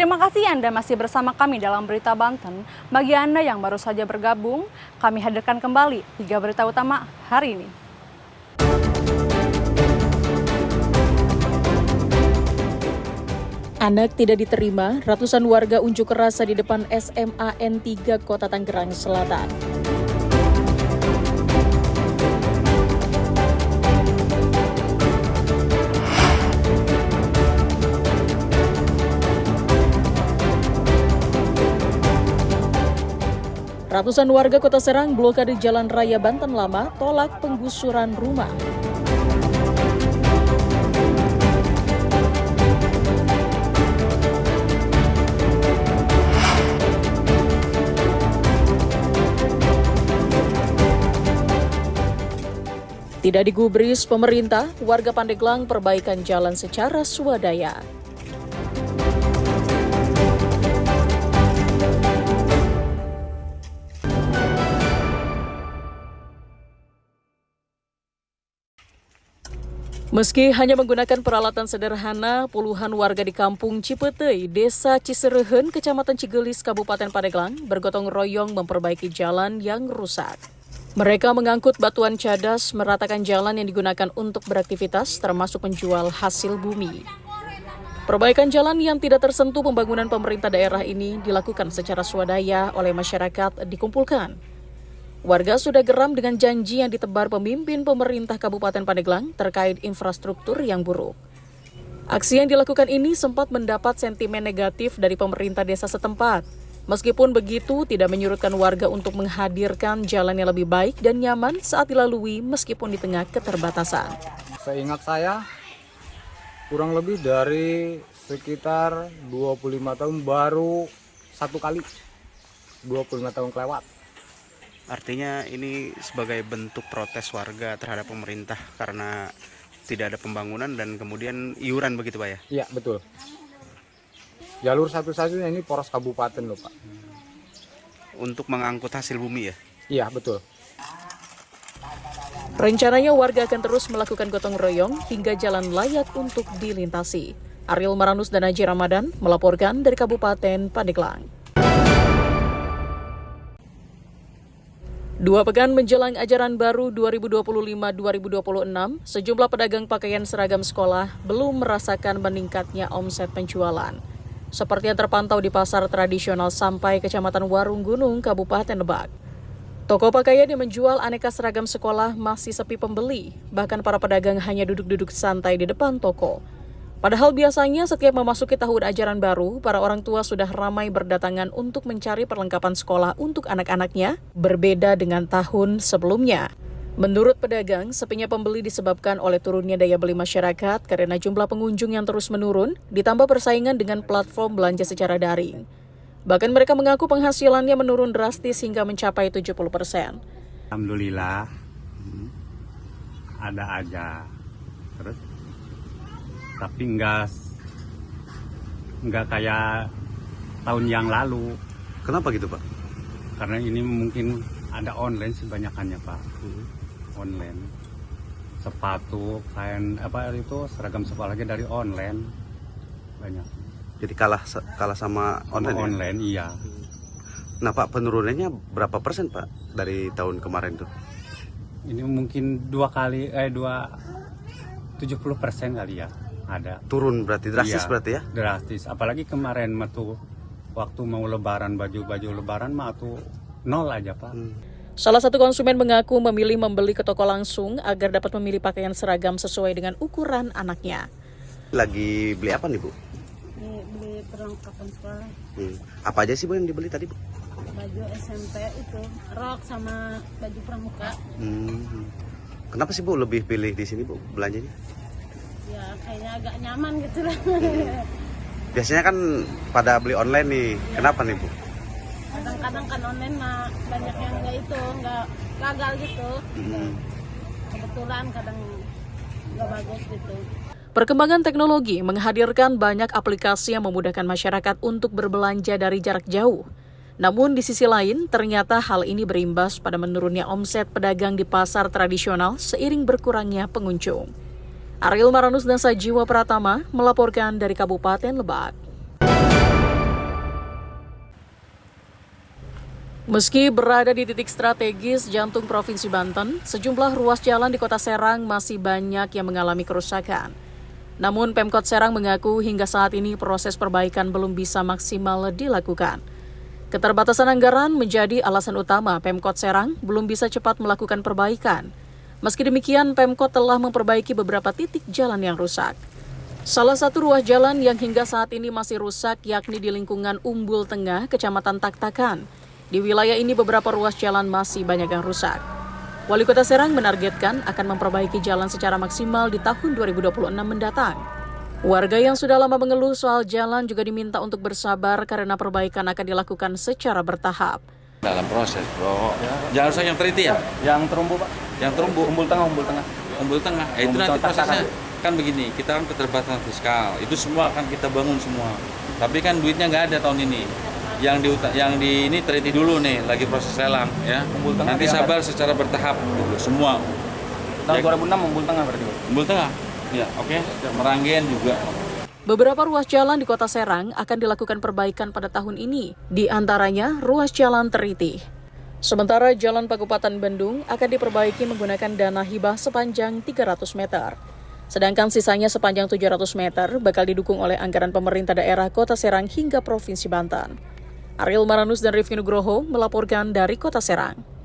Terima kasih Anda masih bersama kami dalam Berita Banten. Bagi Anda yang baru saja bergabung, kami hadirkan kembali 3 berita utama hari ini. Anak tidak diterima, ratusan warga unjuk rasa di depan SMA N3 Kota Tangerang Selatan. Ratusan warga Kota Serang blokade Jalan Raya Banten Lama tolak penggusuran rumah. Tidak digubris pemerintah, warga Pandeglang perbaikan jalan secara swadaya. Meski hanya menggunakan peralatan sederhana, puluhan warga di kampung Cipetei, Desa Ciserehen, Kecamatan Cigelis, Kabupaten Pandeglang, bergotong royong memperbaiki jalan yang rusak. Mereka mengangkut batuan cadas meratakan jalan yang digunakan untuk beraktivitas, termasuk menjual hasil bumi. Perbaikan jalan yang tidak tersentuh pembangunan pemerintah daerah ini dilakukan secara swadaya oleh masyarakat dikumpulkan. Warga sudah geram dengan janji yang ditebar pemimpin pemerintah Kabupaten Pandeglang terkait infrastruktur yang buruk. Aksi yang dilakukan ini sempat mendapat sentimen negatif dari pemerintah desa setempat. Meskipun begitu, tidak menyurutkan warga untuk menghadirkan jalan yang lebih baik dan nyaman saat dilalui meskipun di tengah keterbatasan. Seingat saya, kurang lebih dari sekitar 25 tahun baru satu kali. 25 tahun kelewat. Artinya ini sebagai bentuk protes warga terhadap pemerintah karena tidak ada pembangunan dan kemudian iuran begitu Pak ya? Iya, betul. Jalur satu-satunya ini poros kabupaten loh Pak. Untuk mengangkut hasil bumi ya? Iya, betul. Rencananya warga akan terus melakukan gotong royong hingga jalan layak untuk dilintasi. Ariel Maranus dan Haji Ramadan melaporkan dari Kabupaten Pandeglang. 2 pekan menjelang ajaran baru 2025-2026, sejumlah pedagang pakaian seragam sekolah belum merasakan meningkatnya omset penjualan. Seperti yang terpantau di pasar tradisional sampai Kecamatan Warung Gunung, Kabupaten Lebak. Toko pakaian yang menjual aneka seragam sekolah masih sepi pembeli, bahkan para pedagang hanya duduk-duduk santai di depan toko. Padahal biasanya setiap memasuki tahun ajaran baru, para orang tua sudah ramai berdatangan untuk mencari perlengkapan sekolah untuk anak-anaknya, berbeda dengan tahun sebelumnya. Menurut pedagang, sepinya pembeli disebabkan oleh turunnya daya beli masyarakat karena jumlah pengunjung yang terus menurun, ditambah persaingan dengan platform belanja secara daring. Bahkan mereka mengaku penghasilannya menurun drastis hingga mencapai 70%. Alhamdulillah, ada aja. Terus, tapi nggak kayak tahun yang lalu. Kenapa gitu Pak? Karena ini mungkin ada online sebanyakannya Pak. Online, sepatu, kain seragam sekolahnya dari online banyak. Jadi kalah sama online ya? Online iya. Nah Pak, penurunannya berapa persen Pak dari tahun kemarin tuh? Ini mungkin 70% kali ya ada. Turun berarti drastis Iya, berarti ya? Drastis. Apalagi kemarin waktu mau lebaran, baju lebaran mah tuh nol aja Pak. Salah satu konsumen mengaku memilih membeli ke toko langsung agar dapat memilih pakaian seragam sesuai dengan ukuran anaknya. Lagi beli apa nih Bu? Beli perlengkapan sekolah. Apa aja sih Bu yang dibeli tadi Bu? Baju SMP itu, rok sama baju pramuka. Kenapa sih Bu lebih pilih di sini Bu belanjanya? Ya kayaknya agak nyaman gitu lah. Biasanya kan pada beli online nih, kenapa nih Bu? Kadang-kadang kan online mah banyak yang nggak gagal gitu. Kebetulan kadang nggak bagus gitu. Perkembangan teknologi menghadirkan banyak aplikasi yang memudahkan masyarakat untuk berbelanja dari jarak jauh. Namun di sisi lain, ternyata hal ini berimbas pada menurunnya omset pedagang di pasar tradisional seiring berkurangnya pengunjung. Ariel Maranus dan Sajiwa Pratama melaporkan dari Kabupaten Lebak. Meski berada di titik strategis jantung Provinsi Banten, sejumlah ruas jalan di Kota Serang masih banyak yang mengalami kerusakan. Namun Pemkot Serang mengaku hingga saat ini proses perbaikan belum bisa maksimal dilakukan. Keterbatasan anggaran menjadi alasan utama Pemkot Serang belum bisa cepat melakukan perbaikan. Meski demikian, Pemkot telah memperbaiki beberapa titik jalan yang rusak. Salah satu ruas jalan yang hingga saat ini masih rusak yakni di lingkungan Umbul Tengah, Kecamatan Taktakan. Di wilayah ini beberapa ruas jalan masih banyak yang rusak. Wali Kota Serang menargetkan akan memperbaiki jalan secara maksimal di tahun 2026 mendatang. Warga yang sudah lama mengeluh soal jalan juga diminta untuk bersabar karena perbaikan akan dilakukan secara bertahap. Dalam proses, bro. Jalan rusak yang teliti ya? Yang terumbu, Pak. Yang terumbu. Umbul Tengah, Umbul Tengah. Umbul Tengah. Itu Umbul nanti Tengah, prosesnya kan begini. Kita kan keterbatasan fiskal. Itu semua akan kita bangun semua. Tapi kan duitnya nggak ada tahun ini. Yang di ini teliti dulu nih, lagi proses lelang ya. Umbul Tengah Nanti sabar secara bertahap dulu semua. Tahun 2006 Umbul Tengah berarti, Pak. Umbul Tengah. Ya, oke. Meranggen juga. Beberapa ruas jalan di Kota Serang akan dilakukan perbaikan pada tahun ini, di antaranya ruas jalan Teriti. Sementara Jalan Pakupaten Bandung akan diperbaiki menggunakan dana hibah sepanjang 300 meter. Sedangkan sisanya sepanjang 700 meter bakal didukung oleh anggaran pemerintah daerah Kota Serang hingga Provinsi Banten. Ariel Maranus dan Rifki Nugroho melaporkan dari Kota Serang.